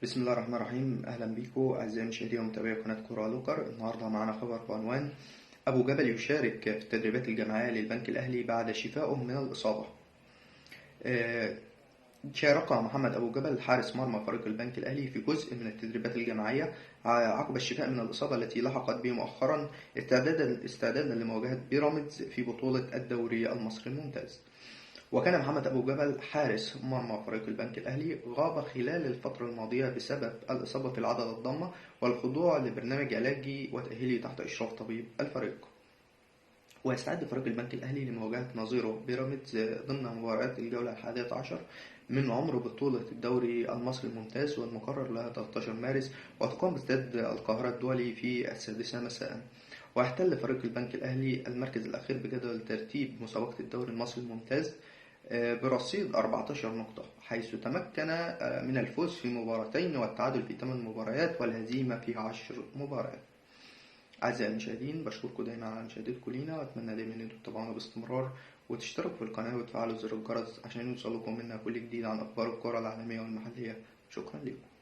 بسم الله الرحمن الرحيم. أهلا بيكم أعزائي مشاهدي ومتابعي قناة كرة لوكر. النهاردة معنا خبر بعنوان: أبو جبل يشارك في التدريبات الجماعية للبنك الأهلي بعد شفائه من الإصابة. آه، شارك محمد أبو جبل حارس مرمى فريق البنك الأهلي في جزء من التدريبات الجماعية عقب الشفاء من الإصابة التي لحقت به مؤخرا، استعدادا لمواجهة بيراميدز في بطولة الدوري المصري الممتاز. وكان محمد أبو جبل حارس مرمى فريق البنك الأهلي غاب خلال الفترة الماضية بسبب الإصابة في العضلة الضامة والخضوع لبرنامج علاجي وتأهيلي تحت إشراف طبيب الفريق. ويستعد فريق البنك الأهلي لمواجهة نظيره بيراميدز ضمن مباريات الجولة 11 من عمر بطولة الدوري المصري الممتاز، والمقرر لها 13 مارس، وتقام باستاد القاهرة الدولي في 6 مساء. ويحتل فريق البنك الأهلي المركز الأخير بجدول ترتيب مسابقة الدوري المصري الممتاز برصيد 14 نقطة، حيث تمكن من الفوز في مباراتين والتعادل في 8 مباريات والهزيمة في 10 مباريات. أعزائي المشاهدين، بشكركم دايما على مشاهدتكم لينا، وأتمنى دايما إن انتوا تتابعونا باستمرار وتشتركوا في القناة وتفعلوا زر الجرس عشان يوصلكم منا كل جديد عن أخبار الكرة العالمية والمحلية. شكرا لكم.